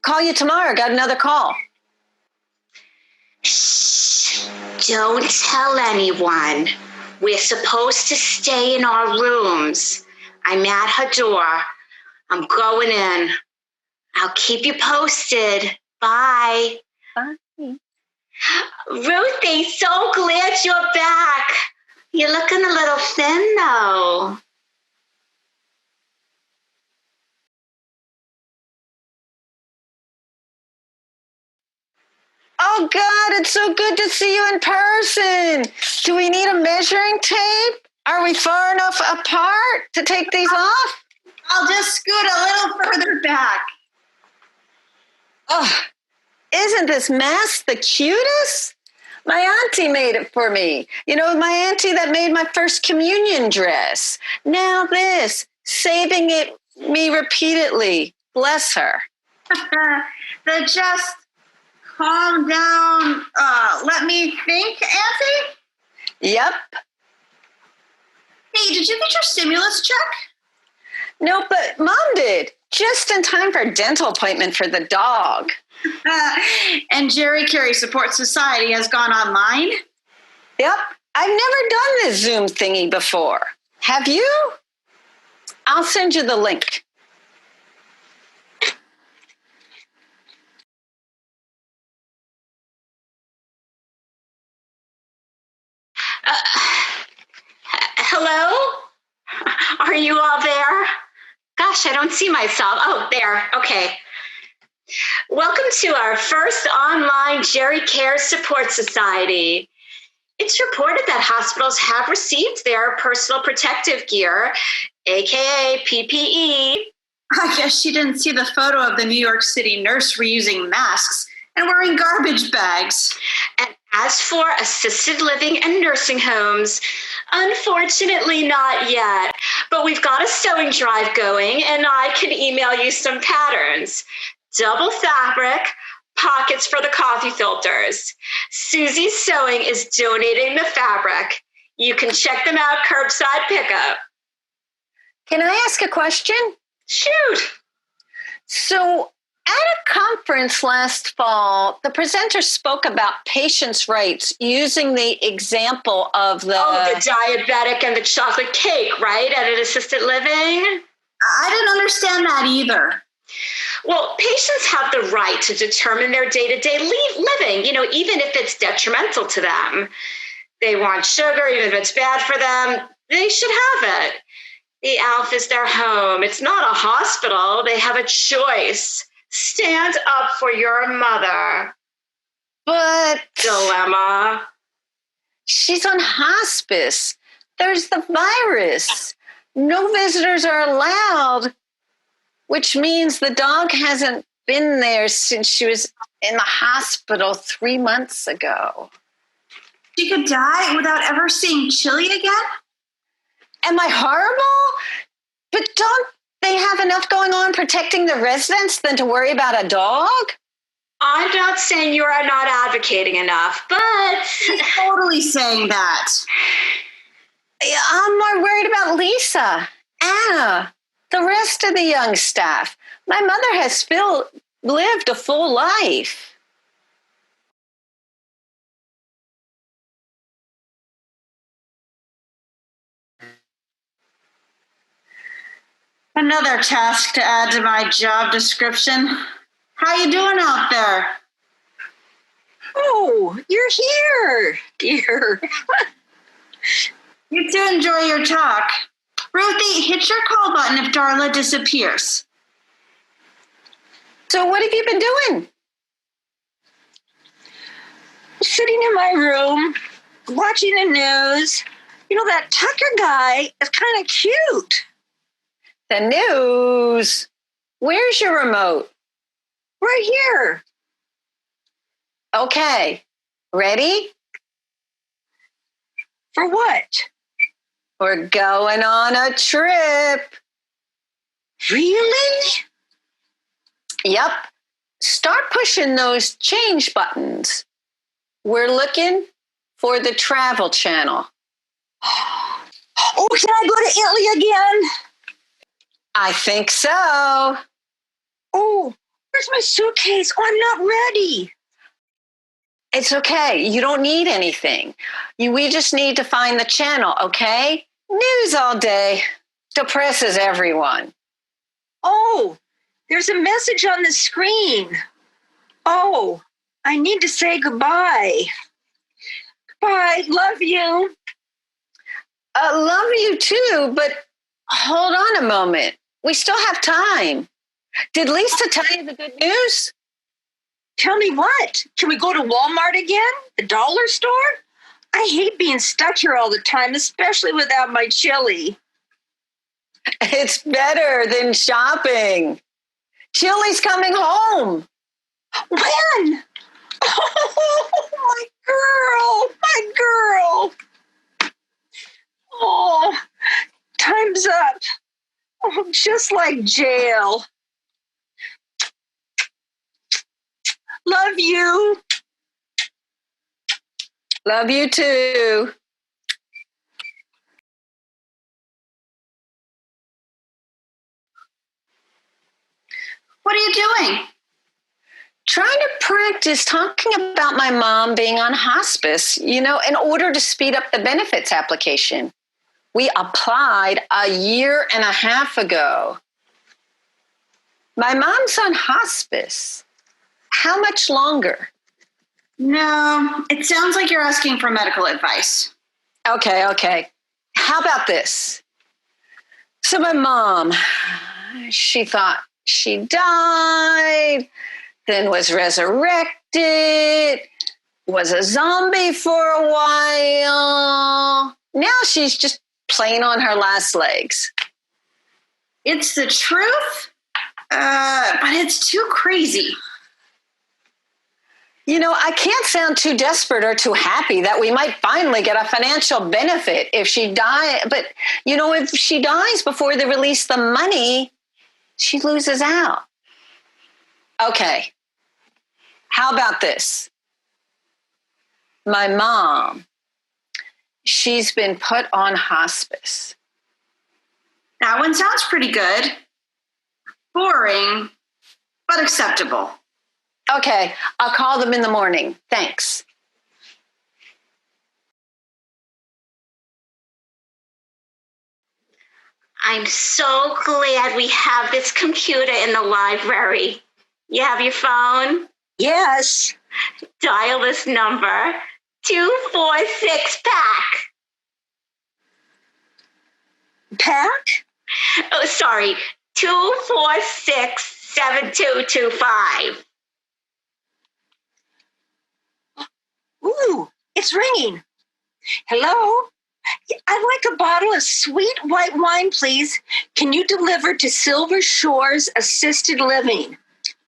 Call you tomorrow. Got another call. Shh. Don't tell anyone. We're supposed to stay in our rooms. I'm at her door. I'm going in. I'll keep you posted. Bye. Bye. Ruthie, so glad you're back. You're looking a little thin, though. Oh, God, it's so good to see you in person. Do we need a measuring tape? Are we far enough apart to take these off? I'll just scoot a little further back. Oh, isn't this mask the cutest? My auntie made it for me. You know, my auntie that made my first communion dress. Now this, saving it me repeatedly. Bless her. The just calm down, let me think, Auntie? Yep. Hey, did you get your stimulus check? No, but Mom did. Just in time for a dental appointment for the dog. And Jerry Carey Support Society has gone online? Yep. I've never done this Zoom thingy before. Have you? I'll send you the link. Hello? Are you all there? Gosh, I don't see myself. Oh, there. Okay. Welcome to our first online Jerry Care Support Society. It's reported that hospitals have received their personal protective gear, aka PPE. I guess she didn't see the photo of the New York City nurse reusing masks and wearing garbage bags. And as for assisted living and nursing homes, unfortunately not yet, but we've got a sewing drive going and I can email you some patterns. Double fabric, pockets for the coffee filters. Susie's Sewing is donating the fabric. You can check them out curbside pickup. Can I ask a question? Shoot. So at a conference last fall, the presenter spoke about patients' rights using the example of the diabetic and the chocolate cake, right? At an assisted living? I didn't understand that either. Well, patients have the right to determine their day-to-day living, even if it's detrimental to them. They want sugar, even if it's bad for them, they should have it. The ALF is their home. It's not a hospital. They have a choice. Stand up for your mother. But Dilemma. She's on hospice. There's the virus. No visitors are allowed, which means the dog hasn't been there since she was in the hospital 3 months ago. She could die without ever seeing Chili again? Am I horrible? But don't they have enough going on protecting the residents than to worry about a dog? I'm not saying you are not advocating enough, but... She's totally saying that. I'm more worried about Lisa, Anna, the rest of the young staff. My mother has lived a full life. Another task to add to my job description. How you doing out there? Oh, you're here, dear. You do enjoy your talk. Ruthie, hit your call button if Darla disappears. So what have you been doing? Sitting in my room, watching the news. That Tucker guy is kind of cute. The news. Where's your remote? Right here. Okay. Ready? For what? We're going on a trip. Really? Yep. Start pushing those change buttons. We're looking for the travel channel. Oh, can I go to Italy again? I think so. Oh, where's my suitcase? Oh, I'm not ready. It's okay. You don't need anything. We just need to find the channel, okay? News all day depresses everyone. Oh, there's a message on the screen. Oh, I need to say goodbye. Bye, love you. Love you too, but hold on a moment. We still have time. Did Lisa tell you the good news? Tell me what? Can we go to Walmart again? The dollar store? I hate being stuck here all the time, especially without my chili. It's better than shopping. Chili's coming home. When? Oh, my girl. Oh, time's up. Oh, just like jail. Love you. Love you too. What are you doing? Trying to practice talking about my mom being on hospice, in order to speed up the benefits application. We applied a year and a half ago. My mom's on hospice. How much longer? No, it sounds like you're asking for medical advice. Okay. How about this? So my mom, she thought she died, then was resurrected, was a zombie for a while. Now she's just playing on her last legs. It's the truth, but it's too crazy. I can't sound too desperate or too happy that we might finally get a financial benefit if she dies. But, if she dies before they release the money, she loses out. Okay. How about this? My mom, she's been put on hospice. That one sounds pretty good. Boring, but acceptable. Okay, I'll call them in the morning. Thanks. I'm so glad we have this computer in the library. You have your phone? Yes. Dial this number, 246-PACK. Pack? Oh, sorry, 246-7225. Ooh, it's ringing. Hello? I'd like a bottle of sweet white wine, please. Can you deliver to Silver Shores Assisted Living?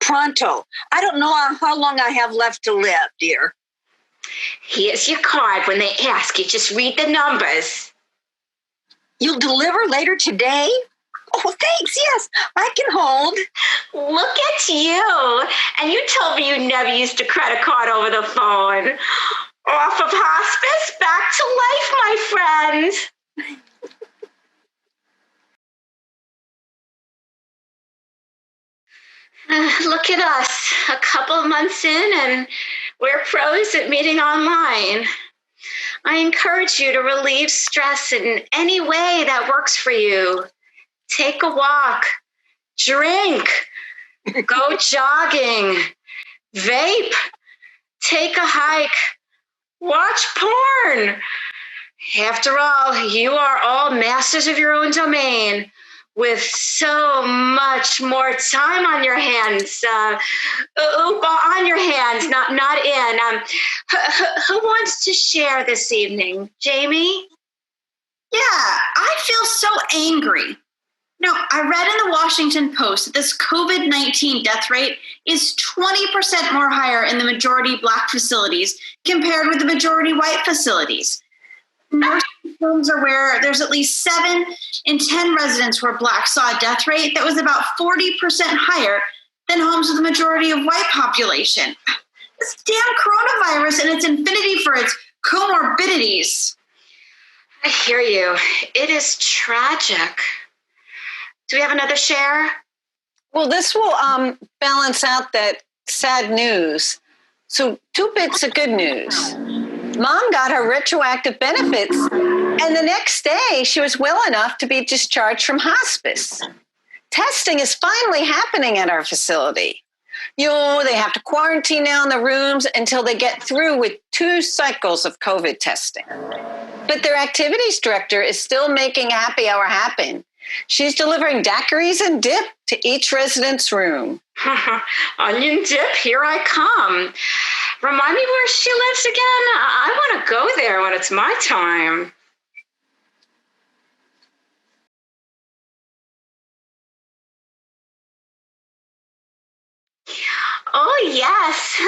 Pronto. I don't know how long I have left to live, dear. Here's your card. When they ask you, just read the numbers. You'll deliver later today? Oh, thanks. Yes, I can hold. Look at you. And you told me you never used a credit card over the phone. Off of hospice, back to life, my friend. Look at us, a couple of months in, and we're pros at meeting online. I encourage you to relieve stress in any way that works for you. Take a walk, drink, go jogging, vape, take a hike, watch porn. After all, you are all masters of your own domain with so much more time on your hands. On your hands, not in. Who wants to share this evening? Jamie? Yeah, I feel so angry. No, I read in the Washington Post that this COVID-19 death rate is 20% more higher in the majority Black facilities compared with the majority white facilities. Nursing homes are where there's at least 7 in 10 residents where Black saw a death rate that was about 40% higher than homes with the majority of white population. This damn coronavirus and its infinity for its comorbidities. I hear you. It is tragic. Do we have another share? Well, this will balance out that sad news. So 2 bits of good news. Mom got her retroactive benefits, and the next day she was well enough to be discharged from hospice. Testing is finally happening at our facility. They have to quarantine now in the rooms until they get through with 2 cycles of COVID testing. But their activities director is still making happy hour happen. She's delivering daiquiris and dip to each resident's room. Onion dip, here I come. Remind me where she lives again? I want to go there when it's my time. Oh, yes.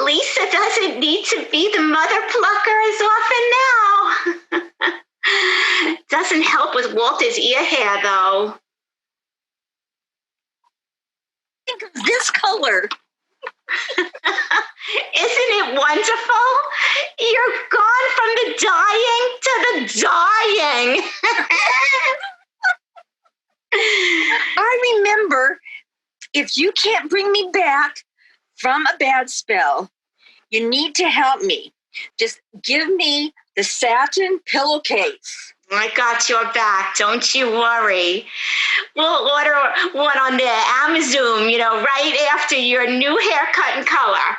Lisa doesn't need to be the mother plucker as often now. Doesn't help with Walter's ear hair, though. Think of this color. Isn't it wonderful? You're gone from the dying to the dying. I remember, if you can't bring me back from a bad spell, you need to help me. Just give me the satin pillowcase. I got your back. Don't you worry. We'll order one on the Amazon, right after your new haircut and color.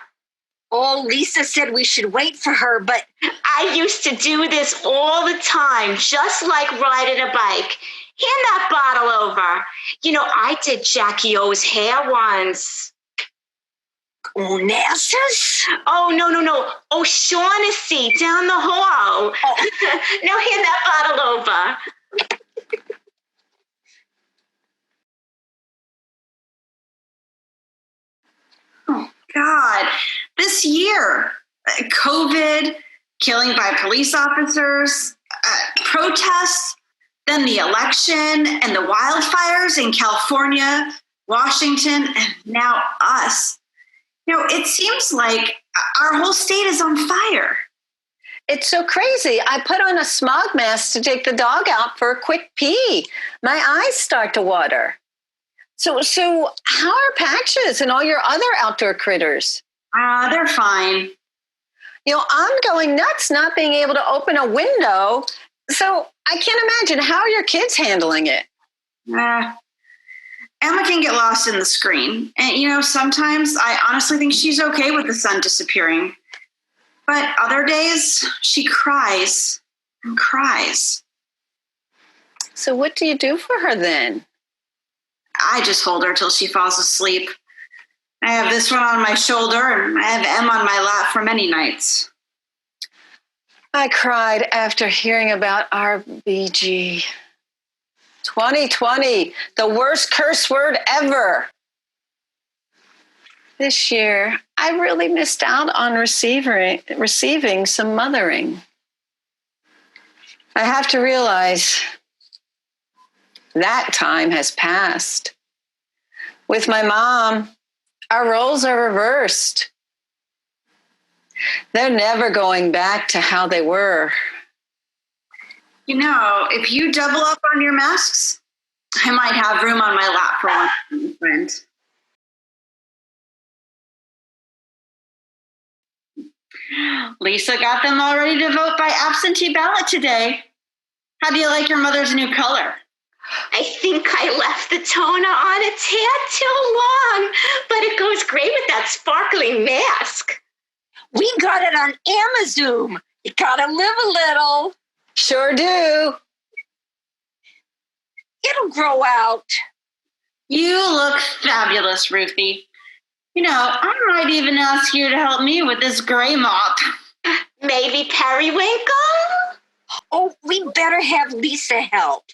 Oh, Lisa said we should wait for her, but I used to do this all the time, just like riding a bike. Hand that bottle over. I did Jackie O's hair once. Onassis? Oh, no. O'Shaughnessy down the hall. Oh. Now hand that bottle over. Oh, God. This year, COVID, killing by police officers, protests, then the election and the wildfires in California, Washington, and now us. It seems like our whole state is on fire. It's so crazy. I put on a smog mask to take the dog out for a quick pee. My eyes start to water. So how are Patches and all your other outdoor critters? They're fine. I'm going nuts not being able to open a window. So I can't imagine how are your kids handling it. Emma can get lost in the screen. And, sometimes I honestly think she's okay with the sun disappearing. But other days, she cries and cries. So what do you do for her then? I just hold her till she falls asleep. I have this one on my shoulder, and I have Emma on my lap for many nights. I cried after hearing about our BG. 2020, the worst curse word ever. This year, I really missed out on receiving some mothering. I have to realize that time has passed. With my mom, our roles are reversed. They're never going back to how they were. If you double up on your masks, I might have room on my lap for one friend. Lisa got them all ready to vote by absentee ballot today. How do you like your mother's new color? I think I left the toner on a tad too long, but it goes great with that sparkling mask. We got it on Amazon. You gotta live a little. Sure do. It'll grow out. You look fabulous, Ruthie. I might even ask you to help me with this gray mop. Maybe Periwinkle? Oh, we better have Lisa help.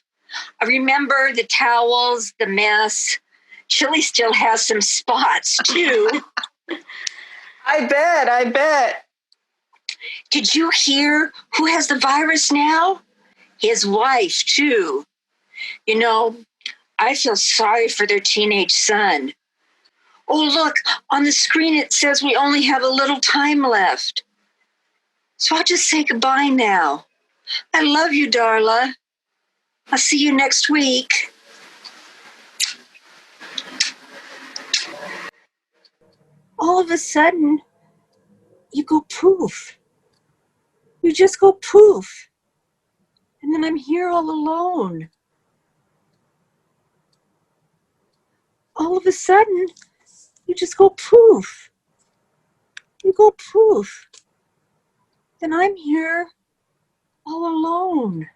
I remember the towels, the mess. Chili still has some spots, too. I bet. Did you hear who has the virus now? His wife, too. I feel sorry for their teenage son. Oh, look, on the screen it says we only have a little time left. So I'll just say goodbye now. I love you, Darla. I'll see you next week. All of a sudden, you go poof. You just go poof. And then I'm here all alone. All of a sudden, you just go poof. You go poof. Then I'm here all alone.